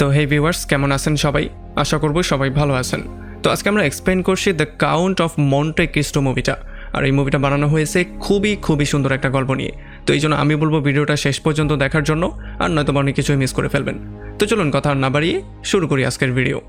তো হে ভিউয়ার্স, কেমন আছেন সবাই? আশা করব সবাই ভালো আছেন। তো আজকে আমরা এক্সপ্লেন করছি the count of Monte Christo মুভিটা। আর এই মুভিটা বানানো হয়েছে খুবই সুন্দর একটা গল্প নিয়ে। তো এই জন্য আমি বলবো ভিডিওটা শেষ পর্যন্ত দেখার জন্য, আর নয়তো অনেক কিছুই মিস করে ফেলবেন। তো চলুন কথা আর না বাড়িয়ে শুরু করি আজকের ভিডিও।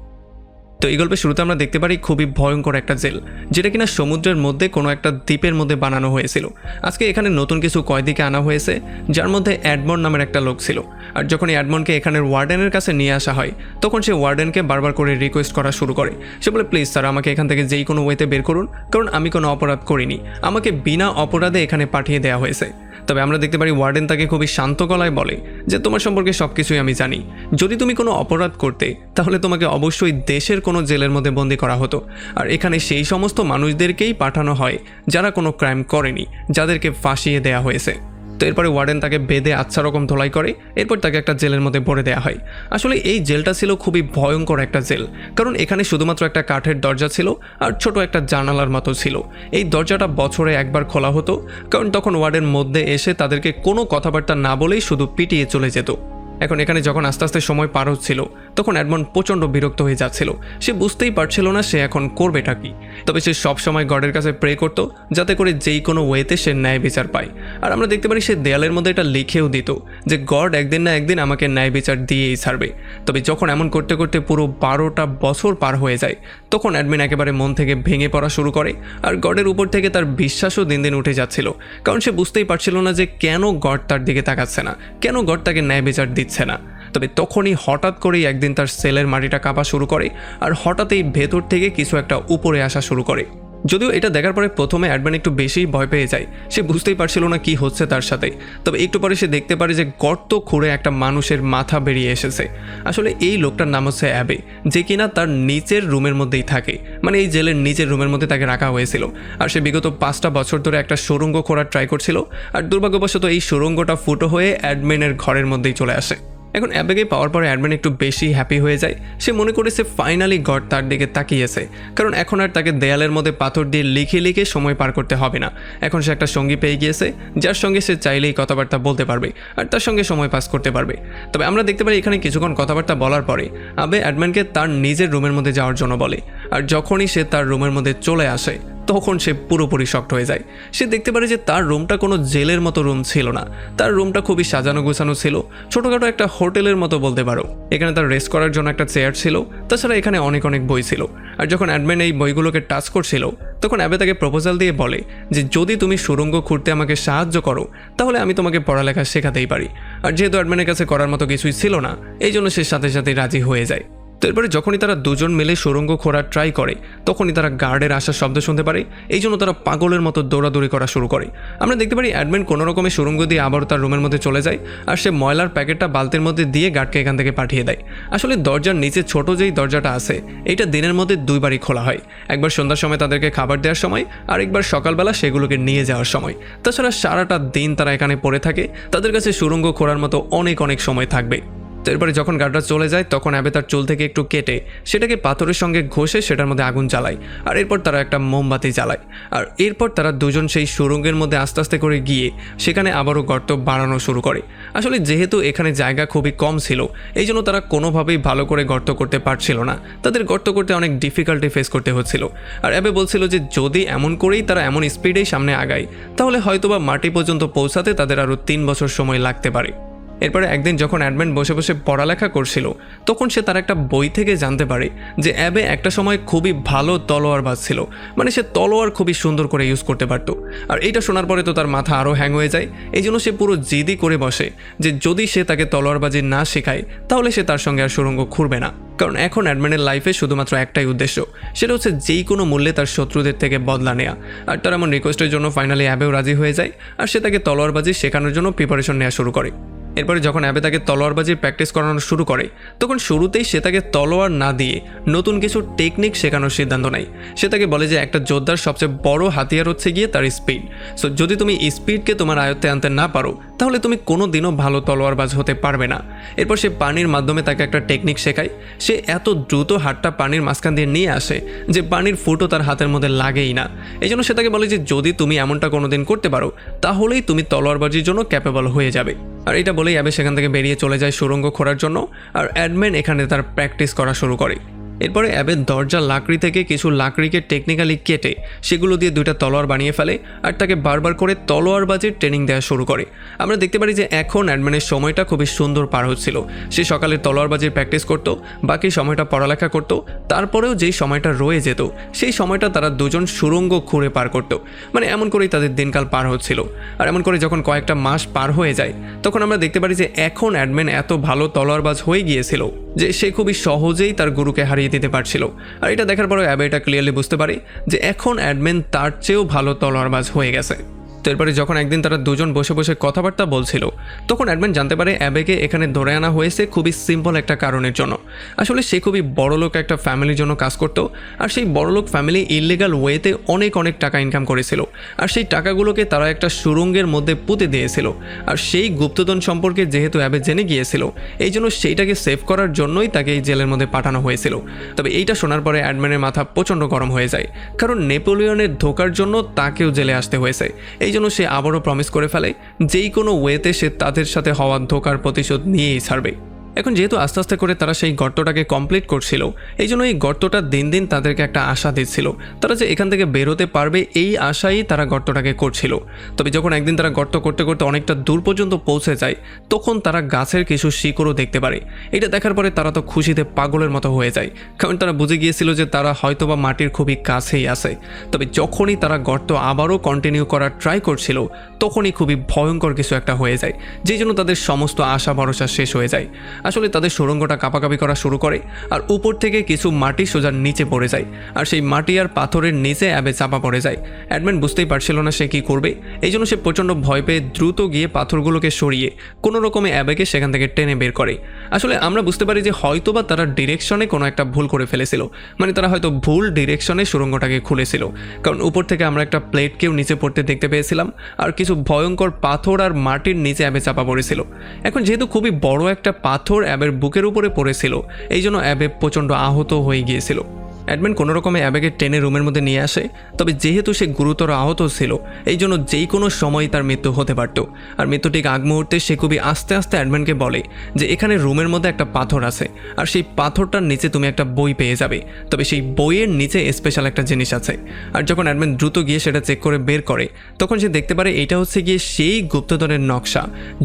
তো এই গল্পের শুরুতে আমরা দেখতে পারি খুবই ভয়ঙ্কর একটা জেল, যেটা কিনা সমুদ্রের মধ্যে কোনো একটা দ্বীপের মধ্যে বানানো হয়েছিল। আজকে এখানে নতুন কিছু কয়েদিকে আনা হয়েছে, যার মধ্যে অ্যাডমন্ড নামের একটা লোক ছিল। আর যখন অ্যাডমন্ডকে এখানের ওয়ার্ডেনের কাছে নিয়ে আসা হয়, তখন সে ওয়ার্ডেনকে বারবার করে রিকোয়েস্ট করা শুরু করে। সে বলে, প্লিজ স্যার, আমাকে এখান থেকে যেই কোনো ওয়েতে বের করুন, কারণ আমি কোনো অপরাধ করিনি, আমাকে বিনা অপরাধে এখানে পাঠিয়ে দেওয়া হয়েছে। তবে আমরা দেখতে পারি ওয়ার্ডেন তাকে খুবই শান্ত গলায় বলে যে তোমার সম্পর্কে সব কিছুই আমি জানি, যদি তুমি কোনো অপরাধ করতে তাহলে তোমাকে অবশ্যই দেশের কোনো জেলের মধ্যে বন্দি করা হতো। আর এখানে সেই সমস্ত মানুষদেরকেই পাঠানো হয় যারা কোনো ক্রাইম করেনি, যাদেরকে ফাঁসিয়ে দেওয়া হয়েছে। তো এরপরে ওয়ার্ডেন তাকে বেঁধে আচ্ছা রকম ধোলাই করে, এরপর তাকে একটা জেলের মধ্যে ভরে দেওয়া হয়। আসলে এই জেলটা ছিল খুবই ভয়ঙ্কর একটা জেল, কারণ এখানে শুধুমাত্র একটা কাঠের দরজা ছিল আর ছোট একটা জানালার মতো ছিল। এই দরজাটা বছরে একবার খোলা হতো, কারণ তখন ওয়ার্ডেন মধ্যে এসে তাদেরকে কোনো কথাবার্তা না বলেই শুধু পিটিয়ে চলে যেত। এখন এখানে যখন আস্তে আস্তে সময় পার হচ্ছিল, তখন অ্যাডমন্ড প্রচণ্ড বিরক্ত হয়ে যাচ্ছিল। সে বুঝতেই পারছিল না সে এখন করবেটা কি। তবে সে সবসময় গডের কাছে প্রে করতো, যাতে করে যেই কোনো ওয়েতে সে ন্যায় বিচার পায়। আর আমরা দেখতে পারি সে দেয়ালের মধ্যে এটা লিখেও দিত যে গড একদিন না একদিন আমাকে ন্যায় বিচার দিয়েই ছাড়বে। তবে যখন এমন করতে করতে পুরো 12টা বছর পার হয়ে যায়, তখন অ্যাডমিন একেবারে মন থেকে ভেঙে পড়া শুরু করে। আর গডের উপর থেকে তার বিশ্বাসও দিন দিন উঠে যাচ্ছিল, কারণ সে বুঝতেই পারছিল না যে কেন গড তার দিকে তাকাচ্ছে না, কেন গড তাকে ন্যায় বিচার দিচ্ছে না। তবে তখনই হঠাৎ করেই একদিন তার সেলের মাটিটা কাঁপা শুরু করে, আর হঠাৎই ভেতর থেকে কিছু একটা উপরে আসা শুরু করে। যদিও এটা দেখার পরে প্রথমে অ্যাডম্যান একটু বেশিই ভয় পেয়ে যায়, সে বুঝতেই পারছিল না কি হচ্ছে তার সাথে। তবে একটু পরে সে দেখতে পারে যে গর্ত খুঁড়ে একটা মানুষের মাথা বেরিয়ে এসেছে। আসলে এই লোকটার নাম হচ্ছে অ্যাবে, যে কিনা তার নিচের রুমের মধ্যেই থাকে, মানে এই জেলের নিচের রুমের মধ্যে তাকে রাখা হয়েছিল। আর সে বিগত 5টা বছর ধরে একটা সুড়ঙ্গ খোঁড়ার ট্রাই করছিল, আর দুর্ভাগ্যবশত এই সুড়ঙ্গটা ফুটো হয়ে অ্যাডমিনের ঘরের মধ্যেই চলে আসে। এখন অ্যাবেকে পাওয়ার পরে অ্যাডমিন একটু বেশি হ্যাপি হয়ে যায়। সে মনে করেছে ফাইনালি গড তার দিকে তাকিয়েছে, কারণ এখন আর তাকে দেয়ালের মধ্যে পাথর দিয়ে লিখে লিখে সময় পার করতে হবে না। এখন সে একটা সঙ্গী পেয়ে গিয়েছে, যার সঙ্গে সে চাইলেই কথাবার্তা বলতে পারবে আর তার সঙ্গে সময় পাস করতে পারবে। তবে আমরা দেখতে পারি এখানে কিছুক্ষণ কথাবার্তা বলার পরে আবে অ্যাডমিনকে তার নিজের রুমের মধ্যে যাওয়ার জন্য বলে। আর যখনই সে তার রুমের মধ্যে চলে আসে, তখন সে পুরোপুরি শক্ট হয়ে যায়। সে দেখতে পারে যে তার রুমটা কোনো জেলের মতো রুম ছিল না, তার রুমটা খুবই সাজানো গোছানো ছিল, ছোটোখাটো একটা হোটেলের মতো বলতে পারো। এখানে তার রেস্ট করার জন্য একটা চেয়ার ছিল, তাছাড়া এখানে অনেক বই ছিল। আর যখন অ্যাডমিন এই বইগুলোকে টাচ করছিল, তখন অ্যাবে তাকে প্রপোজাল দিয়ে বলে যে যদি তুমি সুড়ঙ্গ খুঁড়তে আমাকে সাহায্য করো, তাহলে আমি তোমাকে পড়ালেখা শেখাতেই পারি। আর যেহেতু অ্যাডমিনের কাছে করার মতো কিছুই ছিল না, এই জন্য সে সাথে সাথে রাজি হয়ে যায়। তো এরপরে যখনই তারা দুজন মিলে সুড়ঙ্গ খোঁড়ার ট্রাই করে, তখনই তারা গার্ডের আসার শব্দ শুনতে পারে। এই জন্য তারা পাগলের মতো দৌড়াদৌড়ি করা শুরু করে। আমরা দেখতে পারি অ্যাডমিন কোনো রকমের সুড়ঙ্গ দিয়ে আবারও তার রুমের মধ্যে চলে যায়, আর সে ময়লার প্যাকেটটা বালতির মধ্যে দিয়ে গার্ডকে এখান থেকে পাঠিয়ে দেয়। আসলে দরজার নিচে ছোট যেই দরজাটা আছে, এইটা দিনের মধ্যে 2বারই খোলা হয়, একবার সন্ধ্যার সময় তাদেরকে খাবার দেওয়ার সময়, আর একবার সকালবেলা সেগুলোকে নিয়ে যাওয়ার সময়। তাছাড়া সারাটা দিন তারা এখানে পড়ে থাকে, তাদের কাছে সুড়ঙ্গ খোঁড়ার মতো অনেক সময় থাকবে। তো এরপরে যখন গার্ডরা চলে যায়, তখন অ্যাবে তার চুল থেকে একটু কেটে সেটাকে পাথরের সঙ্গে ঘষে সেটার মধ্যে আগুন জ্বালায়, আর এরপর তারা একটা মোমবাতি জ্বালায়। আর এরপর তারা দুজন সেই সুড়ঙ্গের মধ্যে আস্তে আস্তে করে গিয়ে সেখানে আবারও গর্ত বানানো শুরু করে। আসলে যেহেতু এখানে জায়গা খুবই কম ছিল, এই জন্য তারা কোনোভাবেই ভালো করে গর্ত করতে পারছিল না, তাদের গর্ত করতে অনেক ডিফিকাল্টি ফেস করতে হচ্ছিল। আর অ্যাবে বলছিল যে যদি এমন করেই তারা এমন স্পিডেই সামনে আগায়, তাহলে হয়তোবা মাটি পর্যন্ত পৌঁছাতে তাদের আরও 3 বছর সময় লাগতে পারে। এরপরে একদিন যখন অ্যাডমিন বসে বসে পড়ালেখা করছিল, তখন সে তার একটা বই থেকে জানতে পারে যে অ্যাবে একটা সময় খুবই ভালো তলোয়ারবাজ ছিল, মানে সে তলোয়ার খুবই সুন্দর করে ইউজ করতে পারতো। আর এইটা শোনার পরে তো তার মাথা আরও হ্যাং হয়ে যায়। এই জন্য সে পুরো জিদি করে বসে যে যদি সে তাকে তলোয়ারবাজি না শেখায়, তাহলে সে তার সঙ্গে আর সুড়ঙ্গ খুঁড়বে না। কারণ এখন অ্যাডমিনের লাইফে শুধুমাত্র একটাই উদ্দেশ্য, সেটা হচ্ছে যেই কোনো মূল্যে তার শত্রুদের থেকে বদলা নেওয়া। আর তার এমন রিকোয়েস্টের জন্য ফাইনালি অ্যাবেও রাজি হয়ে যায়, আর সে তাকে তলোয়ারবাজি শেখানোর জন্য প্রিপারেশন নেওয়া শুরু করে। এরপরে যখন অ্যাবে তাকে তলোয়ারবাজির প্র্যাকটিস করানো শুরু করে, তখন শুরুতেই সে তাকে তলোয়ার না দিয়ে নতুন কিছু টেকনিক শেখানোর সিদ্ধান্ত নেয়। সে তাকে বলে যে একটা যোদ্ধার সবচেয়ে বড় হাতিয়ার হচ্ছে গিয়ে তার স্পিড। সো যদি তুমি স্পিডকে তোমার আয়ত্তে আনতে না পারো, তাহলে তুমি কোনো দিনও ভালো তলোয়ারবাজ হতে পারবে না। এরপর সে পানির মাধ্যমে তাকে একটা টেকনিক শেখায়। সে এত দ্রুত হাতটা পানির মাঝখান দিয়ে নিয়ে আসে যে পানির ফুটও তার হাতের মধ্যে লাগেই না। এই জন্য সে তাকে বলে যে যদি তুমি এমনটা কোনোদিন করতে পারো তাহলেই তুমি তলোয়ারবাজির জন্য ক্যাপেবল হয়ে যাবে। আর এটা বলেই অ্যাবে সেখান থেকে বেরিয়ে চলে যায় সুড়ঙ্গ খোঁড়ার জন্য। আর এডম্যান এখানে তার প্র্যাকটিস করা শুরু করে। এরপরে অ্যাবের দরজার লাকড়ি থেকে কিছু লাকড়িকে টেকনিক্যালি কেটে সেগুলো দিয়ে দুইটা তলোয়ার বানিয়ে ফেলে আর তাকে বারবার করে তলোয়ারবাজির ট্রেনিং দেওয়া শুরু করে। আমরা দেখতে পারি যে এখন অ্যাডম্যানের সময়টা খুবই সুন্দর পার হচ্ছিল। সে সকালে তলোয়ারবাজির প্র্যাকটিস করত, বাকি সময়টা পড়ালেখা করত, তারপরেও যেই সময়টা রয়ে যেত সেই সময়টা তারা দুজন সুড়ঙ্গ খুঁড়ে পার করত। মানে এমন করেই তাদের দিনকাল পার হচ্ছিল। আর এমন করে যখন কয়েকটা মাস পার হয়ে যায় তখন আমরা দেখতে পারি যে এখন অ্যাডম্যান এত ভালো তলোয়ারবাজ হয়ে গিয়েছিল যে সে খুবই সহজেই তার গুরুকে হারিয়ে দিতে পারছিল। আর এটা দেখার পরে অ্যাবে এটা ক্লিয়ারলি বুঝতে পারে যে এখন অ্যাডম্যান তার চেয়েও ভালো তলোয়ারবাজ হয়ে গেছে। তো এরপরে যখন একদিন তারা দুজন বসে বসে কথাবার্তা বলছিল তখন অ্যাডম্যান জানতে পারে অ্যাবেকে এখানে ধরে আনা হয়েছে খুবই সিম্পল একটা কারণের জন্য। আসলে সে খুবই বড়লোক একটা ফ্যামিলির জন্য কাজ করতো। আর সেই বড়লোক ফ্যামিলি ইললিগাল ওয়েতে অনেক টাকা ইনকাম করেছিল। আর সেই টাকাগুলোকে তারা একটা সুড়ঙ্গের মধ্যে পুঁতে দিয়েছিল। আর সেই গুপ্তধন সম্পর্কে যেহেতু অ্যাবে জেনে গিয়েছিল এই জন্য সেইটাকে সেভ করার জন্যই তাকে এই জেলের মধ্যে পাঠানো হয়েছিল। তবে এইটা শোনার পরে অ্যাডম্যানের মাথা প্রচণ্ড গরম হয়ে যায়, কারণ নেপোলিয়নের ধোকার জন্য তাকেও জেলে আসতে হয়েছে। এই জন্য সে আবারও প্রমিস করে ফেলে যেই কোনো ওয়েতে সে তাদের সাথে হওয়া ধোকার প্রতিশোধ নিয়েই ছাড়বে। এখন যেহেতু আস্তে আস্তে করে তারা সেই গর্তটাকে কমপ্লিট করছিল এই জন্য এই গর্তটা দিন দিন তাদেরকে একটা আশা দিচ্ছিল, তারা যে এখান থেকে বেরোতে পারবে এই আশাই তারা গর্তটাকে করছিল। তবে যখন একদিন তারা গর্ত করতে করতে অনেকটা দূর পর্যন্ত পৌঁছে যায় তখন তারা গাছের কিছু শিকড়ও দেখতে পারে। এটা দেখার পরে তারা তো খুশিতে পাগলের মতো হয়ে যায়, কারণ তারা বুঝে গিয়েছিল যে তারা হয়তোবা মাটির খুবই কাছেই আছে। তবে যখনই তারা গর্ত আবারও কন্টিনিউ করার ট্রাই করছিল তখনই খুবই ভয়ঙ্কর কিছু একটা হয়ে যায়, যেই জন্য তাদের সমস্ত আশা ভরসা শেষ হয়ে যায়। আসলে তাদের সুড়ঙ্গটা কাঁপাকাঁপি করা শুরু করে আর উপর থেকে কিছু মাটি সোজা নিচে পড়ে যায়। আর সেই মাটি আর পাথরের নিচে অ্যাবে চাপা পড়ে যায়। অ্যাডম্যান বুঝতেই পারছিল না সে কী করবে। এই জন্য সে প্রচণ্ড ভয় পেয়ে দ্রুত গিয়ে পাথরগুলোকে সরিয়ে কোনো রকমে অ্যাবেকে সেখান থেকে টেনে বের করে। আসলে আমরা বুঝতে পারি যে হয়তোবা তারা ডিরেকশনে কোনো একটা ভুল করে ফেলেছিল, মানে তারা হয়তো ভুল ডিরেকশনে সুড়ঙ্গটাকে খুলেছিল, কারণ উপর থেকে আমরা একটা প্লেটকেও নিচে পড়তে দেখতে পেয়েছিলাম আর কিছু ভয়ঙ্কর পাথর আর মাটির নিচে অ্যাবে চাপা পড়েছিল। এখন যেহেতু খুবই বড় একটা পাথর অ্যাবের বুকের উপরে পড়েছিল এই জন্য অ্যাবে প্রচণ্ড আহত হয়ে গিয়েছিল। অ্যাডম্যান কোনো রকমে অ্যাবেকে টেনে রুমের মধ্যে নিয়ে আসে। তবে যেহেতু সে গুরুতর আহত ছিল এই জন্য যেই কোনো সময় তার মৃত্যু হতে পারত। আর মৃত্যু ঠিক আগ মুহূর্তে সে খুবই আস্তে আস্তে অ্যাডম্যানকে বলে যে এখানে রুমের মধ্যে একটা পাথর আছে আর সেই পাথরটার নিচে তুমি একটা বই পেয়ে যাবে, তবে সেই বইয়ের নিচে স্পেশাল একটা জিনিস আছে। আর যখন অ্যাডম্যান দ্রুত গিয়ে সেটা চেক করে বের করে তখন সে দেখতে পারে এটা হচ্ছে গিয়ে সেই গুপ্তধনের নকশা,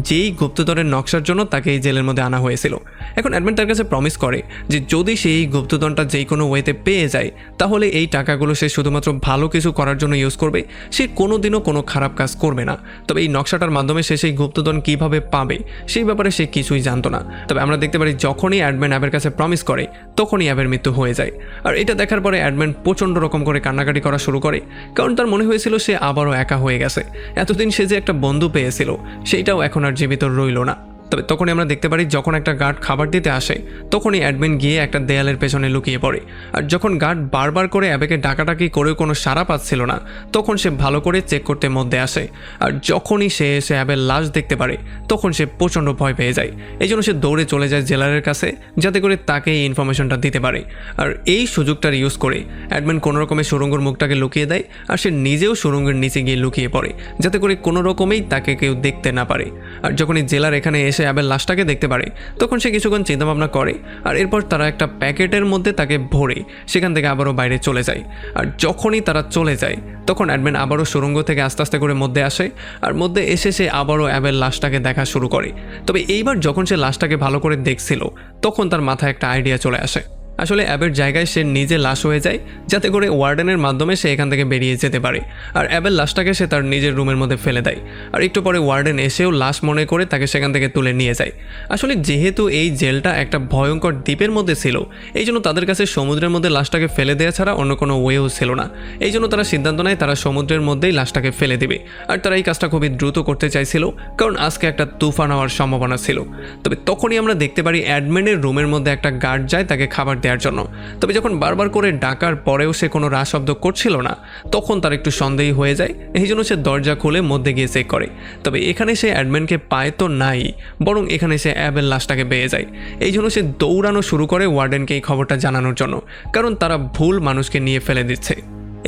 যেই গুপ্তধনের নকশার জন্য তাকে এই জেলের মধ্যে আনা হয়েছিল। এখন অ্যাডম্যান তার কাছে প্রমিস করে যে যদি সেই গুপ্তধনটা যেই কোনো ওয়েতে পেয়ে যায় তাহলে এই টাকাগুলো সে শুধুমাত্র ভালো কিছু করার জন্য ইউজ করবে, সে কোনোদিনও কোনো খারাপ কাজ করবে না। তবে এই নকশাটার মাধ্যমে সে সেই গুপ্তধন কিভাবে পাবে সেই ব্যাপারে সে কিছুই জানতো না। তবে আমরা দেখতে পারি যখনই অ্যাডম্যান অ্যাবের কাছে প্রমিস করে তখনই অ্যাবের মৃত্যু হয়ে যায়। আর এটা দেখার পরে অ্যাডম্যান প্রচণ্ড রকম করে কান্নাকাটি করা শুরু করে, কারণ তার মনে হয়েছিল সে আবারও একা হয়ে গেছে। এতদিন সে যে একটা বন্ধু পেয়েছিল সেইটাও এখন আর জীবিত রইল না। তবে তখনই আমরা দেখতে পারি যখন একটা গার্ড খাবার দিতে আসে তখনই অ্যাডমিন গিয়ে একটা দেয়ালের পেছনে লুকিয়ে পড়ে। আর যখন গার্ড বারবার করে অ্যাবেকে ডাকাডাকি করেও কোনো সাড়া পাচ্ছিল না তখন সে ভালো করে চেক করতে মধ্যে আসে। আর যখনই সে এসে অ্যাবের লাশ দেখতে পারে তখন সে প্রচণ্ড ভয় পেয়ে যায়। এই জন্য সে দৌড়ে চলে যায় জেলারের কাছে যাতে করে তাকে এই ইনফরমেশনটা দিতে পারে। আর এই সুযোগটার ইউজ করে অ্যাডমিন কোনো রকমের সুড়ঙ্গর মুখটাকে লুকিয়ে দেয় আর সে নিজেও সুড়ঙ্গের নিচে গিয়ে লুকিয়ে পড়ে যাতে করে কোনো রকমেই তাকে কেউ দেখতে না পারে। আর যখনই জেলার এখানে এসে অ্যাবের লাশটাকে দেখতে পারে তখন সে কিছুক্ষণ চিন্তাভাবনা করে আর এরপর তারা একটা প্যাকেটের মধ্যে তাকে ভরে সেখান থেকে আবারও বাইরে চলে যায়। আর যখনই তারা চলে যায় তখন অ্যাডমিন আবারও সুড়ঙ্গ থেকে আস্তে আস্তে করে মধ্যে আসে আর মধ্যে এসে সে আবারও অ্যাবের লাশটাকে দেখা শুরু করে। তবে এইবার যখন সে লাশটাকে ভালো করে দেখছিল তখন তার মাথায় একটা আইডিয়া চলে আসে। আসলে অ্যাবের জায়গায় সে নিজে লাশ হয়ে যায় যাতে করে ওয়ার্ডেনের মাধ্যমে সে এখান থেকে বেরিয়ে যেতে পারে। আর অ্যাবের লাশটাকে সে তার নিজের রুমের মধ্যে ফেলে দেয় আর একটু পরে ওয়ার্ডেন এসেও লাশ মনে করে তাকে সেখান থেকে তুলে নিয়ে যায়। আসলে যেহেতু এই জেলটা একটা ভয়ঙ্কর দ্বীপের মধ্যে ছিল এই জন্য তাদের কাছে সমুদ্রের মধ্যে লাশটাকে ফেলে দেওয়া ছাড়া অন্য কোনো ওয়েও ছিল না। এই জন্য তারা সিদ্ধান্ত নেয় তারা সমুদ্রের মধ্যেই লাশটাকে ফেলে দেবে। আর তারা এই কাজটা খুবই দ্রুত করতে চাইছিল কারণ আজকে একটা তুফান হওয়ার সম্ভাবনা ছিল। তবে তখনই আমরা দেখতে পারি অ্যাডমিনের রুমের মধ্যে একটা গার্ড যায় তাকে খাবার দেওয়ার জন্য। তবে যখন বারবার করে ডাকার পরেও সে কোনো রা শব্দ করছিল না, তখন তার একটু সন্দেহ হয়ে যায়। এই জন্য সে দরজা খুলে মধ্যে গিয়ে চেক করে। তবে এখানে সে অ্যাডম্যানকে পায় তো নাই, বরং এখানে সে অ্যাবের লাশটাকে পেয়ে যায়। এই জন্য সে দৌড়ানো শুরু করে ওয়ার্ডেনকে এই খবরটা জানানোর জন্য, কারণ তারা ভুল মানুষকে নিয়ে ফেলে দিচ্ছে।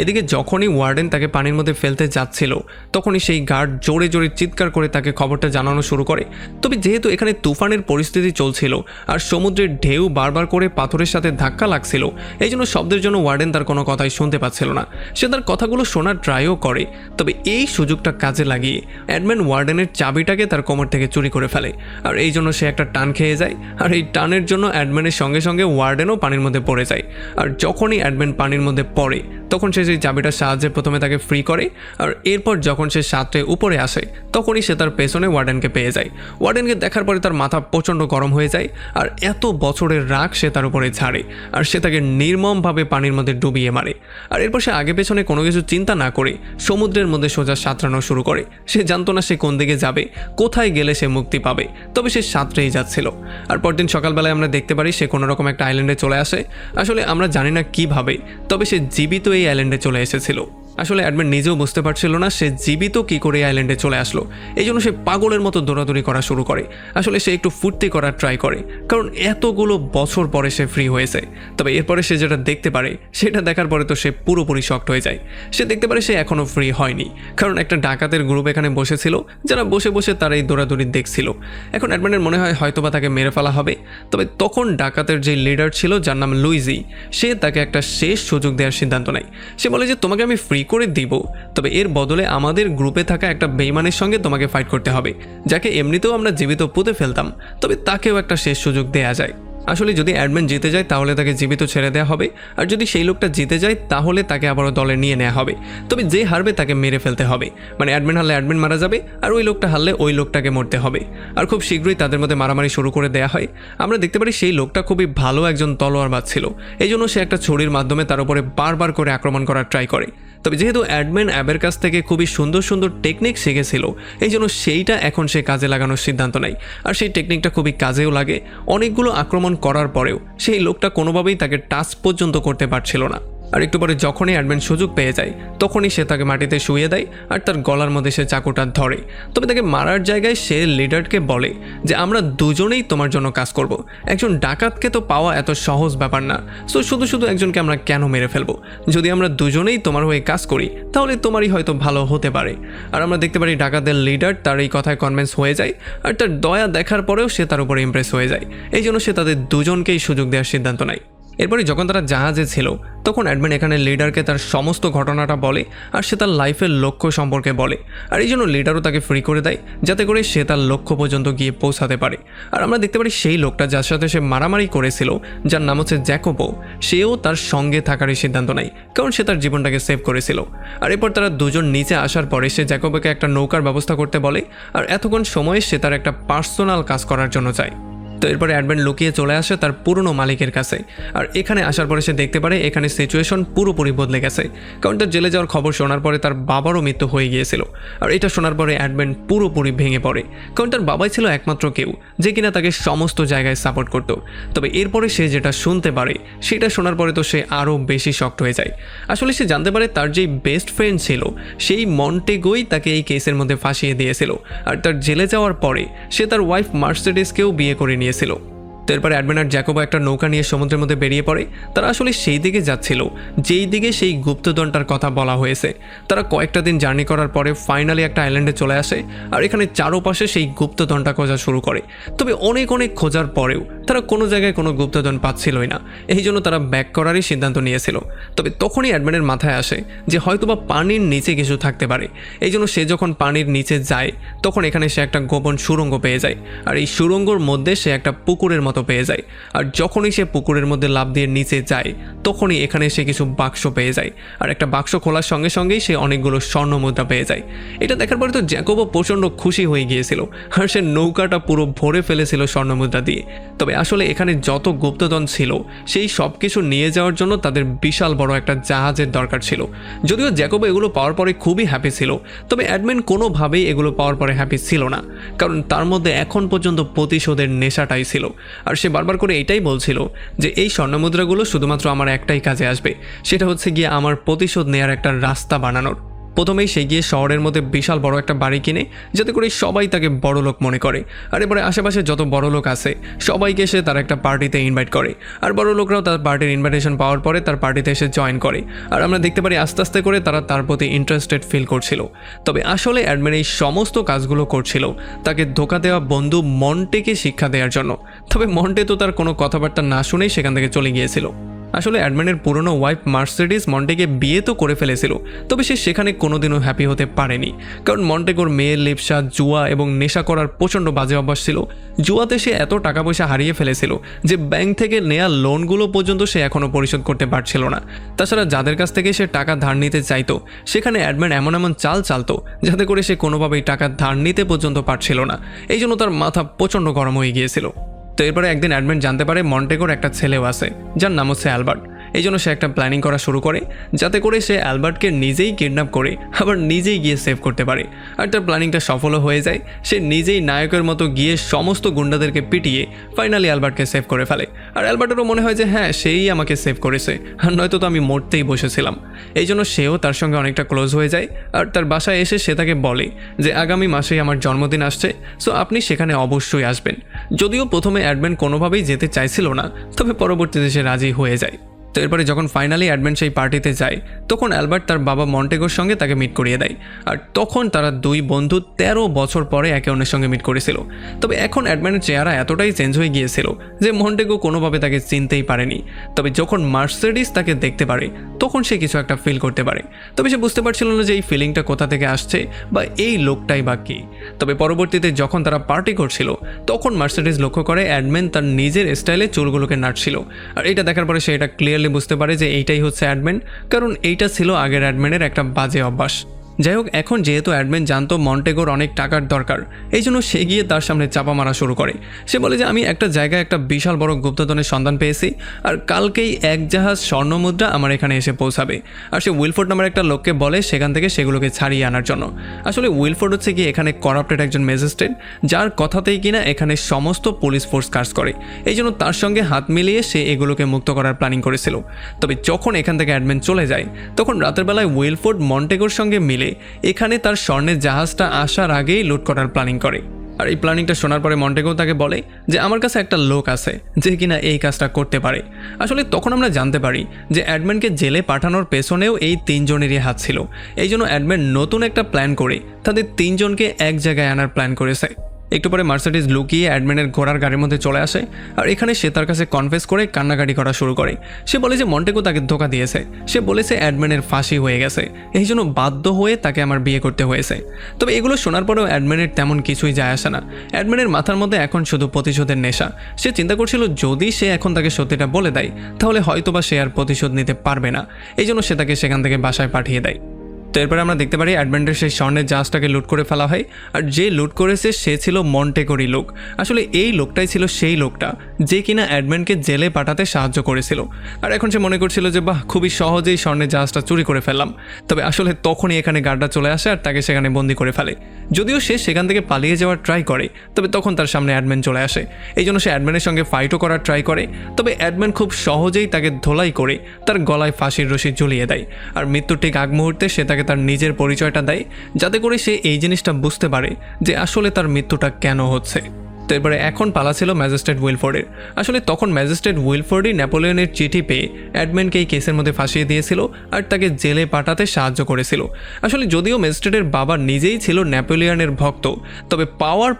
এদিকে যখনই ওয়ার্ডেন তাকে পানির মধ্যে ফেলতে যাচ্ছিল, তখনই সেই গার্ড জোরে জোরে চিৎকার করে তাকে খবরটা জানানো শুরু করে। তবে যেহেতু এখানে তুফানের পরিস্থিতি চলছিল আর সমুদ্রের ঢেউ বারবার করে পাথরের সাথে ধাক্কা লাগছিল, এই জন্য শব্দের জন্য ওয়ার্ডেন তার কোনো কথাই শুনতে পাচ্ছিল না। সে তার কথাগুলো শোনার ট্রাইও করে। তবে এই সুযোগটা কাজে লাগিয়ে অ্যাডম্যান ওয়ার্ডেনের চাবিটাকে তার কোমর থেকে চুরি করে ফেলে, আর এই জন্য সে একটা টান খেয়ে যায়। আর এই টানের জন্য অ্যাডম্যানের সঙ্গে সঙ্গে ওয়ার্ডেনও পানির মধ্যে পড়ে যায়। আর যখনই অ্যাডম্যান পানির মধ্যে পড়ে, তখন সে সেই চাবিটার সাহায্যে প্রথমে তাকে ফ্রি করে, আর এরপর যখন সে সাঁতরে উপরে আসে, তখনই সে তার পেছনে ওয়ার্ডেনকে পেয়ে যায়। ওয়ার্ডেনকে দেখার পরে তার মাথা প্রচণ্ড গরম হয়ে যায়, আর এত বছরের রাগ সে তার উপরে ছাড়ে, আর সে তাকে নির্মমভাবে পানির মধ্যে ডুবিয়ে মারে। আর এরপর সে আগে পেছনে কোনো কিছু চিন্তা না করে সমুদ্রের মধ্যে সোজা সাঁতরানো শুরু করে। সে জানতো না সে কোন দিকে যাবে, কোথায় গেলে সে মুক্তি পাবে, তবে সে সাঁতরেই যাচ্ছিল। আর পরদিন সকালবেলায় আমরা দেখতে পারি সে কোনো রকম একটা আইল্যান্ডে চলে আসে। আসলে আমরা জানি না কিভাবে, তবে সে জীবিত এই আইল্যান্ডে চলে এসেছিল। আসলে অ্যাডম্যান নিজেও বুঝতে পারছিল না সে জীবিত কী করে আইল্যান্ডে চলে আসলো। এই জন্য সে পাগলের মতো দৌড়াদৌড়ি করা শুরু করে। আসলে সে একটু ফুর্তি করার ট্রাই করে, কারণ এতগুলো বছর পরে সে ফ্রি হয়েছে। তবে এরপরে সে যেটা দেখতে পারে, সেটা দেখার পরে তো সে পুরোপুরি শকড হয়ে যায়। সে দেখতে পারে সে এখনও ফ্রি হয়নি, কারণ একটা ডাকাতের গ্রুপ এখানে বসেছিল, যারা বসে বসে তারা এই দৌড়াদৌড়ি দেখছিল। এখন অ্যাডম্যানের মনে হয় হয়তোবা তাকে মেরে ফেলা হবে। তবে তখন ডাকাতের যে লিডার ছিল, যার নাম লুইজি, সে তাকে একটা শেষ সুযোগ দেওয়ার সিদ্ধান্ত নেয়। সে বলে যে তোমাকে আমি ফ্রি করে দিব, তবে এর বদলে আমাদের গ্রুপে থাকা একটা বেইমানের সঙ্গে তোমাকে ফাইট করতে হবে, যাকে এমনিতেও আমরা জীবিত পুঁতে ফেলতাম, তবে তাকেও একটা শেষ সুযোগ দেয়া যায়। আসলে যদি অ্যাডম্যান জিতে যায় তাহলে তাকে জীবিত ছেড়ে দেওয়া হবে, আর যদি সেই লোকটা জিতে যায় তাহলে তাকে আবারও দলে নিয়ে নেওয়া হবে। তবে যে হারবে তাকে মেরে ফেলতে হবে, মানে অ্যাডম্যান হারলে অ্যাডম্যান মারা যাবে, আর ওই লোকটা হারলে ওই লোকটাকে মরতে হবে। আর খুব শীঘ্রই তাদের মধ্যে মারামারি শুরু করে দেওয়া হয়। আমরা দেখতে পারি সেই লোকটা খুবই ভালো একজন তলোয়ারবাজ ছিল, এই জন্য সে একটা ছুরির মাধ্যমে তার উপরে বারবার করে আক্রমণ করার ট্রাই করে। তবে যেহেতু অ্যাডম্যান অ্যাবের কাছ থেকে খুবই সুন্দর সুন্দর টেকনিক শিখেছিল, এই জন্য সেইটা এখন সে কাজে লাগানোর সিদ্ধান্ত নেয়। আর সেই টেকনিকটা খুবই কাজেও লাগে। অনেকগুলো আক্রমণ করার পরেও সেই লোকটা কোনোভাবেই তাকে টাচ পর্যন্ত করতে পারছিল না। আর একটু পরে যখনই অ্যাডম্যান সুযোগ পেয়ে যায়, তখনই সে তাকে মাটিতে শুইয়ে দেয় আর তার গলার মধ্যে সে চাকুটা ধরে। তবে তাকে মারার জায়গায় সে লিডারকে বলে যে আমরা দুজনেই তোমার জন্য কাজ করব, একজন ডাকাতকে তো পাওয়া এত সহজ ব্যাপার না, সো শুধু শুধু একজনকে আমরা কেন মেরে ফেলবো? যদি আমরা দুজনেই তোমার হয়ে কাজ করি তাহলে তোমারই হয়তো ভালো হতে পারে। আর আমরা দেখতে পারি ডাকাতদের লিডার তার এই কথায় কনভিন্স হয়ে যায়, আর তার দয়া দেখার পরেও সে তার উপরে ইমপ্রেস হয়ে যায়। এই জন্য সে তাদের দুজনকেই সুযোগ দেওয়ার সিদ্ধান্ত নেয়। এরপরে যখন তারা জাহাজে ছিল, তখন অ্যাডম্যান এখানে লিডারকে তার সমস্ত ঘটনাটা বলে, আর সে তার লাইফের লক্ষ্য সম্পর্কে বলে। আর এই জন্য লিডারও তাকে ফ্রি করে দেয়, যাতে করে সে তার লক্ষ্য পর্যন্ত গিয়ে পৌঁছাতে পারে। আর আমরা দেখতে পারি সেই লোকটা যার সাথে সে মারামারি করেছিল, যার নাম হচ্ছে জ্যাকোবো, সেও তার সঙ্গে থাকারই সিদ্ধান্ত নেয়, কারণ সে তার জীবনটাকে সেভ করেছিল। আর এরপর তারা দুজন নিচে আসার পরে সে জ্যাকোবোকে একটা নৌকার ব্যবস্থা করতে বলে, আর এতক্ষণ সময়ে সে তার একটা পার্সোনাল কাজ করার জন্য চায়। তো এরপরে অ্যাডম্যান লুকিয়ে চলে আসে তার পুরনো মালিকের কাছে। আর এখানে আসার পরে সে দেখতে পারে এখানে সিচুয়েশন পুরোপুরি বদলে গেছে, কারণ তার জেলে যাওয়ার খবর শোনার পরে তার বাবারও মৃত্যু হয়ে গিয়েছিল। আর এটা শোনার পরে অ্যাডম্যান পুরোপুরি ভেঙে পড়ে, কারণ তার বাবাই ছিল একমাত্র কেউ যে কিনা তাকে সমস্ত জায়গায় সাপোর্ট করতো। তবে এরপরে সে যেটা শুনতে পারে, সেটা শোনার পরে তো সে আরও বেশি শকড হয়ে যায়। আসলে সে জানতে পারে তার যেই বেস্ট ফ্রেন্ড ছিল, সেই মন্টেগোই তাকে এই কেসের মধ্যে ফাঁসিয়ে দিয়েছিল। আর তার জেলে যাওয়ার পরে সে তার ওয়াইফ মার্সিডিজকেও বিয়ে করে নিয়েছিল। তো এরপরে অ্যাডম্যান আর জ্যাকোবো একটা নৌকা নিয়ে সমুদ্রের মধ্যে বেরিয়ে পড়ে। তারা আসলে সেই দিকে যাচ্ছিল যেই দিকে সেই গুপ্তধনটার কথা বলা হয়েছে। তারা কয়েকটা দিন জার্নি করার পরে ফাইনালি একটা আইল্যান্ডে চলে আসে, আর এখানে চারপাশে সেই গুপ্তধনটা খোঁজা শুরু করে। তবে অনেক অনেক খোঁজার পরেও তারা কোনো জায়গায় কোনো গুপ্তধন পাচ্ছিলই না, এই জন্য তারা ব্যাক করারই সিদ্ধান্ত নিয়েছিল। তবে তখনই অ্যাডম্যানের মাথায় আসে যে হয়তোবা পানির নিচে কিছু থাকতে পারে। এই জন্য সে যখন পানির নিচে যায়, তখন এখানে সে একটা গোপন সুড়ঙ্গ পেয়ে যায়। আর এই সুড়ঙ্গর মধ্যে সে একটা পুকুরের মতো পেয়ে যায়। আর যখনই সে পুকুরের মধ্যে লাফ দিয়ে নিচে যায়, তখনই এখানে সে কিছু বাক্স পেয়ে যায়। আর একটা বাক্স খোলার সঙ্গে সঙ্গেই সে অনেকগুলো স্বর্ণ মুদ্রা পেয়ে যায়। এটা দেখার পরে তো জ্যাকোবো প্রচণ্ড খুশি হয়ে গিয়েছিল, আর সে নৌকাটা পুরো ভরে ফেলেছিল স্বর্ণ মুদ্রা দিয়ে। তবে আসলে এখানে যত গুপ্তধন ছিল সেই সব কিছু নিয়ে যাওয়ার জন্য তাদের বিশাল বড় একটা জাহাজের দরকার ছিল। যদিও জ্যাকব এগুলো পাওয়ার পরে খুবই হ্যাপি ছিল, তবে অ্যাডম্যান কোনোভাবেই এগুলো পাওয়ার পরে হ্যাপি ছিল না, কারণ তার মধ্যে এখন পর্যন্ত প্রতিশোধের নেশাটাই ছিল। আর সে বারবার করে এটাই বলছিল যে এই স্বর্ণমুদ্রাগুলো শুধুমাত্র আমার একটাই কাজে আসবে, সেটা হচ্ছে গিয়ে আমার প্রতিশোধ নেওয়ার একটা রাস্তা বানানোর। প্রথমেই সে গিয়ে শহরের মধ্যে বিশাল বড় একটা বাড়ি কিনে, যাতে করে সবাই তাকে বড় লোক মনে করে। আর এবারে আশেপাশে যত বড় লোক আছে সবাইকে সে তার একটা পার্টিতে ইনভাইট করে, আর বড় লোকরাও তার পার্টির ইনভাইটেশন পাওয়ার পরে তার পার্টিতে এসে জয়েন করে। আর আমরা দেখতে পারি আস্তে আস্তে করে তারা তার প্রতি ইন্টারেস্টেড ফিল করছিল। তবে আসলে অ্যাডম্যান এই সমস্ত কাজগুলো করছিল তাকে ধোঁকা দেওয়া বন্ধু মন্টেকে শিক্ষা দেওয়ার জন্য। তবে মন্টে তো তার কোনো কথাবার্তা না শুনেই সেখান থেকে চলে গিয়েছিল। আসলে অ্যাডম্যানের পুরনো ওয়াইফ মার্সিডিজ মন্টেকে বিয়ে তো করে ফেলেছিল, তবে সে সেখানে কোনোদিনও হ্যাপি হতে পারেনি, কারণ মন্টেগোর মেয়ের লিপসা, জুয়া এবং নেশা করার প্রচণ্ড বাজে অভ্যাস ছিল। জুয়াতে সে এত টাকা পয়সা হারিয়ে ফেলেছিল যে ব্যাংক থেকে নেওয়া লোনগুলো পর্যন্ত সে এখনও পরিশোধ করতে পারছিল না। তাছাড়া যাদের কাছ থেকে সে টাকা ধার নিতে চাইতো সেখানে অ্যাডম্যান এমন এমন চাল চালতো যাতে করে সে কোনোভাবেই টাকা ধার নিতে পর্যন্ত পারছিল না। এই জন্য তার মাথা প্রচণ্ড গরম হয়ে গিয়েছিল। তো এরপরে একদিন অ্যাডম্যান জানতে পারে মন্টেগোর একটা ছেলেও আছে যার নাম হচ্ছে অ্যালবার্ট। এই জন্য সে একটা প্ল্যানিং করা শুরু করে যাতে করে সে অ্যালবার্টকে নিজেই কিডন্যাপ করে আবার নিজেই গিয়ে সেভ করতে পারে। আর তার প্ল্যানিংটা সফলও হয়ে যায়। সে নিজেই নায়কের মতো গিয়ে সমস্ত গুন্ডাদেরকে পিটিয়ে ফাইনালি অ্যালবার্টকে সেভ করে ফেলে। আর অ্যালবার্টেরও মনে হয় যে হ্যাঁ, সেই আমাকে সেভ করেছে, আর নয়তো তো আমি মরতেই বসেছিলাম। এই জন্য সেও তার সঙ্গে অনেকটা ক্লোজ হয়ে যায়। আর তার বাসায় এসে সে তাকে বলে যে আগামী মাসেই আমার জন্মদিন আসছে, সো আপনি সেখানে অবশ্যই আসবেন। যদিও প্রথমে অ্যাডম্যান কোনোভাবেই যেতে চাইছিল না, তবে পরবর্তীতে সে রাজি হয়ে যায়। তো এরপরে যখন ফাইনালি অ্যাডম্যান সেই পার্টিতে যায় তখন অ্যালবার্ট তার বাবা মন্টেগোর সঙ্গে তাকে মিট করিয়ে দেয়। আর তখন তারা দুই বন্ধু 13 বছর পরে একে অন্যের সঙ্গে মিট করেছিল। তবে এখন অ্যাডম্যানের চেহারা এতটাই চেঞ্জ হয়ে গিয়েছিল যে মন্টেগো কোনোভাবে তাকে চিনতেই পারেনি। তবে যখন মার্সিডিজ তাকে দেখতে পারে তখন সে কিছু একটা ফিল করতে পারে, তবে সে বুঝতে পারছিল না যে এই ফিলিংটা কোথা থেকে আসছে বা এই লোকটাই বা কী। তবে পরবর্তীতে যখন তারা পার্টি করছিল তখন মার্সিডিজ লক্ষ্য করে অ্যাডম্যান তার নিজের স্টাইলে চুলগুলোকে নাড়ছিল। আর এটা দেখার পরে সে এটা ক্লিয়ারলি বুঝতে পারে যে এইটাই হচ্ছে অ্যাডম্যান, কারণ এইটা ছিল আগের অ্যাডম্যানের একটা বাজে অভ্যাস। যাই হোক, এখন যেহেতু অ্যাডম্যান জানতো মন্টেগোর অনেক টাকার দরকার, এই জন্য সে গিয়ে তার সামনে চাপা মারা শুরু করে। সে বলে যে আমি একটা জায়গায় একটা বিশাল বড় গুপ্তধনের সন্ধান পেয়েছি, আর কালকেই এক জাহাজ স্বর্ণমুদ্রা আমার এখানে এসে পৌঁছাবে। আর সে উইলফোর্ড নামের একটা লোককে বলে সেখান থেকে সেগুলোকে ছাড়িয়ে আনার জন্য। আসলে উইলফোর্ড হচ্ছে কি এখানে করাপ্টেড একজন ম্যাজিস্ট্রেট, যার কথাতেই কিনা এখানে সমস্ত পুলিশ ফোর্স কাজ করে। এই জন্য তার সঙ্গে হাত মিলিয়ে সে এগুলোকে মুক্ত করার প্ল্যানিং করেছিল। তবে যখন এখান থেকে অ্যাডম্যান চলে যায় তখন রাতের বেলায় উইলফোর্ড মন্টেগোর সঙ্গে মিলে এখানে তার স্বর্ণের জাহাজটা আসার আগেই লুট করার প্ল্যানিং করে। আর এই প্ল্যানিংটা শোনার পরে মন্টেগো তাকে বলে যে আমার কাছে একটা লোক আছে যে কিনা এই কাজটা করতে পারে। আসলে তখন আমরা জানতে পারি যে অ্যাডম্যানকে জেলে পাঠানোর পেছনেও এই তিনজনেরই হাত ছিল। এই জন্য অ্যাডম্যান নতুন একটা প্ল্যান করে তাদের তিনজনকে এক জায়গায় আনার প্ল্যান করেছে। একটু পরে মার্সিডিজ লুকিয়ে অ্যাডম্যানের ঘোড়ার গাড়ির মধ্যে চলে আসে, আর এখানে সে তার কাছে কনফেস করে কান্নাকাটি করা শুরু করে। সে বলে যে মন্টেগো তাকে ধোঁকা দিয়েছে, সে বলেছে অ্যাডম্যানের ফাঁসি হয়ে গেছে, এই জন্য বাধ্য হয়ে তাকে আমার বিয়ে করতে হয়েছে। তবে এগুলো শোনার পরেও অ্যাডম্যানের তেমন কিছুই যায় আসে না। অ্যাডম্যানের মাথার মধ্যে এখন শুধু প্রতিশোধের নেশা। সে চিন্তা করছিল যদি সে এখন তাকে সত্যিটা বলে দেয় তাহলে হয়তোবা সে আর প্রতিশোধ নিতে পারবে না। এই জন্য সে তাকে সেখান থেকে বাসায় পাঠিয়ে দেয়। তো এরপরে আমরা দেখতে পারি অ্যাডভেন্টের সেই স্বর্ণের জাহাজটাকে লুট করে ফেলা হয়, আর যে লুট করেছে সে ছিল মন্টেগোরই লোক। আসলে এই লোকটাই ছিল সেই লোকটা যে কিনা অ্যাডম্যানকে জেলে পাঠাতে সাহায্য করেছিল। আর এখন সে মনে করছিল যে বাহ, খুবই সহজেই স্বর্ণের জাহাজটা চুরি করে ফেললাম। তবে আসলে তখনই এখানে গার্ডরা চলে আসে আর তাকে সেখানে বন্দি করে ফেলে। যদিও সে সেখান থেকে পালিয়ে যাওয়ার ট্রাই করে, তবে তখন তার সামনে অ্যাডম্যান চলে আসে। এই জন্য সে অ্যাডম্যানের সঙ্গে ফাইটও করার ট্রাই করে, তবে অ্যাডম্যান খুব সহজেই তাকে ধোলাই করে তার গলায় ফাঁসির রশি ঝুলিয়ে দেয়। আর মৃত্যুর ঠিক আগ মুহূর্তে সে তাকে তার নিজের পরিচয়টা দেয়, যাতে করে সে এই জিনিসটা বুঝতে পারে যে আসলে তার মৃত্যুটা কেন হচ্ছে। তো এরপরে এখন পালা ছিল ম্যাজিস্ট্রেট উইলফোর্ডের। আসলে তখন ম্যাজিস্ট্রেট উইলফোর্ডই নেপোলিয়নের চিঠি পেয়ে অ্যাডম্যানকে এই কেসের মধ্যে ফাঁসিয়ে দিয়েছিল আর তাকে জেলে পাঠাতে সাহায্য করেছিল। আসলে যদিও ম্যাজিস্ট্রেটের বাবা নিজেই ছিল নেপোলিয়নের ভক্ত, তবে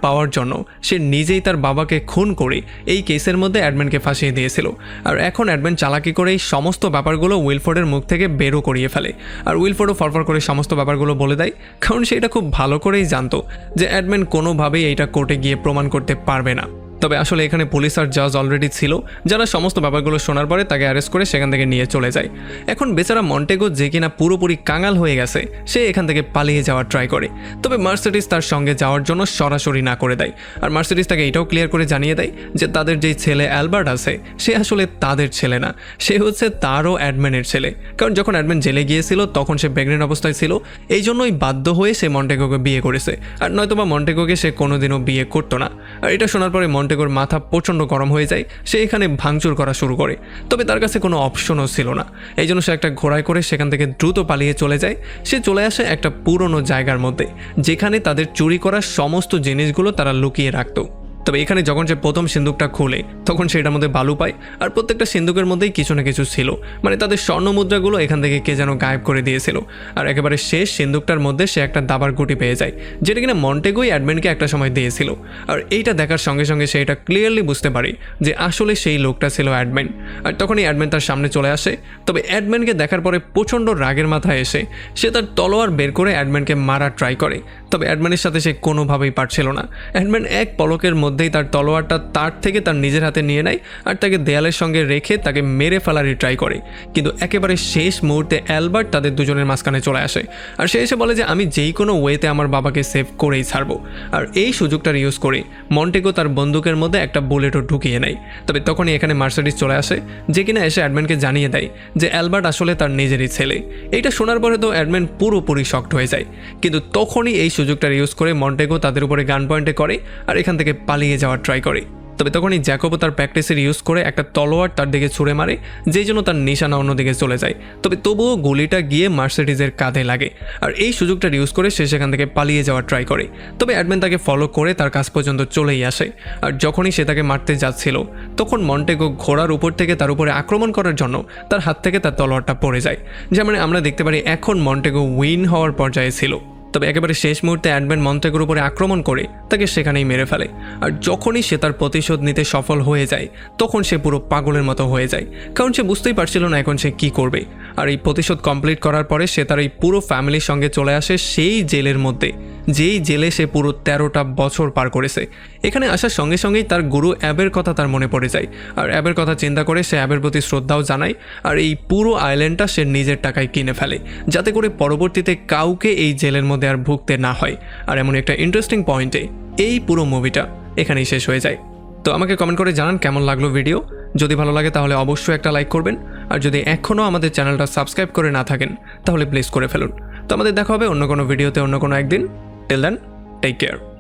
পাওয়ার জন্য সে নিজেই তার বাবাকে খুন করে এই কেসের মধ্যে অ্যাডম্যানকে ফাঁসিয়ে দিয়েছিল। আর এখন অ্যাডম্যান চালাকি করে এই সমস্ত ব্যাপারগুলো উইলফোর্ডের মুখ থেকে বেরো করিয়ে ফেলে। আর উইলফোর্ডও ফরফর করে সমস্ত ব্যাপারগুলো বলে দেয়, কারণ সেটা খুব ভালো করেই জানতো যে অ্যাডম্যান কোনোভাবেই এইটা কোর্টে গিয়ে প্রমাণ করতে পারবে না। তবে আসলে এখানে পুলিশ আর জাজ অলরেডি ছিল, যারা সমস্ত ব্যাপারগুলো শোনার পরে তাকে অ্যারেস্ট করে সেখান থেকে নিয়ে চলে যায়। এখন বেচারা মন্টেগো, যে কিনা পুরোপুরি কাঙাল হয়ে গেছে, সে এখান থেকে পালিয়ে যাওয়ার ট্রাই করে। তবে মার্সিডিজ তার সঙ্গে যাওয়ার জন্য সরাসরি না করে দেয়। আর মার্সিডিজ তাকে এটাও ক্লিয়ার করে জানিয়ে দেয় যে তাদের যেই ছেলে অ্যালবার্ট আছে, সে আসলে তাদের ছেলে না, সে হচ্ছে তারও অ্যাডম্যানের ছেলে। কারণ যখন অ্যাডম্যান জেলে গিয়েছিল তখন সে প্রেগনেন্ট অবস্থায় ছিল, এই জন্যই বাধ্য হয়ে সে মন্টেগোকে বিয়ে করেছে। আর নয়তোবা মন্টেগোকে সে কোনোদিনও বিয়ে করতো না। আর এটা শোনার পরে মন্টেগোর মাথা প্রচণ্ড গরম হয়ে যায়, সে এখানে ভাঙচুর করা শুরু করে। তবে তার কাছে কোনো অপশনও ছিল না, এই জন্য সে একটা ঘোড়ায় করে সেখান থেকে দ্রুত পালিয়ে চলে যায়। সে চলে আসে একটা পুরনো জায়গার মধ্যে, যেখানে তাদের চুরি করা সমস্ত জিনিসগুলো তারা লুকিয়ে রাখতো। তবে এখানে যখন সে প্রথম সিন্দুকটা খোলে তখন সেটার মধ্যে বালু পায়, আর প্রত্যেকটা সিন্দুকের মধ্যেই কিছু না কিছু ছিল, মানে তাদের স্বর্ণ মুদ্রাগুলো এখান থেকে কে যেন গায়েব করে দিয়েছিল। আর একেবারে শেষ সিন্দুকটার মধ্যে সে একটা দাবার গুটি পেয়ে যায়, যেটা কিনা মন্টেগোই অ্যাডম্যানকে একটা সময় দিয়েছিল। আর এইটা দেখার সঙ্গে সঙ্গে সে এটা ক্লিয়ারলি বুঝতে পারে যে আসলে সেই লোকটা ছিল অ্যাডম্যান। আর তখনই অ্যাডম্যান তার সামনে চলে আসে। তবে অ্যাডম্যানকে দেখার পরে প্রচণ্ড রাগের মাথায় এসে সে তার তলোয়ার বের করে অ্যাডম্যানকে মারার ট্রাই করে। তবে অ্যাডম্যানের সাথে সে কোনোভাবেই পারছিল না। অ্যাডম্যান এক পলকের মধ্যেই তার তলোয়ারটা তার থেকে তার নিজের হাতে নিয়ে নেয় আর তাকে দেয়ালের সঙ্গে রেখে তাকে মেরে ফেলারই ট্রাই করে। কিন্তু একেবারে শেষ মুহূর্তে অ্যালবার্ট তাদের দুজনের মাঝখানে চলে আসে, আর সে এসে বলে যে আমি যেই কোনো ওয়েতে আমার বাবাকে সেভ করেই ছাড়বো। আর এই সুযোগটার ইউজ করে মন্টেগো তার বন্দুকের মধ্যে একটা বুলেটও ঢুকিয়ে নেয়। তবে তখনই এখানে মার্সিডিজ চলে আসে, যে কিনা এসে অ্যাডম্যানকে জানিয়ে দেয় যে অ্যালবার্ট আসলে তার নিজেরই ছেলে। এইটা শোনার পরে তো অ্যাডম্যান পুরোপুরি শকড হয়ে যায়। কিন্তু তখনই এই সুযোগটার ইউজ করে মন্টেগো তাদের উপরে গান পয়েন্টে করে আর এখান থেকে পালিয়ে যাওয়ার ট্রাই করে। তবে তখনই জ্যাকবো তার প্র্যাকটিসের ইউজ করে একটা তলোয়ার তার দিকে ছুঁড়ে মারে, যেই জন্য তার নিশানা অন্যদিকে চলে যায়। তবে তবুও গুলিটা গিয়ে মার্সিডিজের কাঁধে লাগে, আর এই সুযোগটার ইউজ করে সে সেখান থেকে পালিয়ে যাওয়ার ট্রাই করে। তবে অ্যাডম্যান তাকে ফলো করে তার কাছ পর্যন্ত চলেই আসে। আর যখনই সে তাকে মারতে যাচ্ছিল তখন মন্টেগো ঘোড়ার উপর থেকে তার উপরে আক্রমণ করার জন্য তার হাত থেকে তার তলোয়ারটা পড়ে যায়। যেমন আমরা দেখতে পারি এখন মন্টেগো উইন হওয়ার পর্যায়ে ছিল। তবে একেবারে শেষ মুহূর্তে অ্যাডম্যান মন্টেগোর উপরে আক্রমণ করে তাকে সেখানেই মেরে ফেলে। আর যখনই সে তার প্রতিশোধ নিতে সফল হয়ে যায় তখন সে পুরো পাগলের মতো হয়ে যায়, কারণ সে বুঝতেই পারছিল না এখন সে কী করবে। আর এই প্রতিশোধ কমপ্লিট করার পরে সে তার এই পুরো ফ্যামিলির সঙ্গে চলে আসে সেই জেলের মধ্যে, যেই জেলে সে পুরো 13টা বছর পার করেছে। এখানে আসার সঙ্গে সঙ্গেই তার গুরু অ্যাবের কথা তার মনে পড়ে যায়, আর অ্যাবের কথা চিন্তা করে সে অ্যাবের প্রতি শ্রদ্ধাও জানায়। আর এই পুরো আইল্যান্ডটা সে নিজের টাকায় কিনে ফেলে, যাতে করে পরবর্তীতে কাউকে এই জেলের মধ্যে আর ভুগতে না হয়। আর এমন একটা ইন্টারেস্টিং পয়েন্টে এই পুরো মুভিটা এখানেই শেষ হয়ে যায়। তো আমাকে কমেন্ট করে জানান কেমন লাগলো ভিডিও। যদি ভালো লাগে তাহলে অবশ্যই একটা লাইক করবেন, আর যদি এখনও আমাদের চ্যানেলটা সাবস্ক্রাইব করে না থাকেন তাহলে প্লিজ করে ফেলুন। তো আমাদের দেখা হবে অন্য কোনো ভিডিওতে অন্য কোনো একদিন। Till then, take care.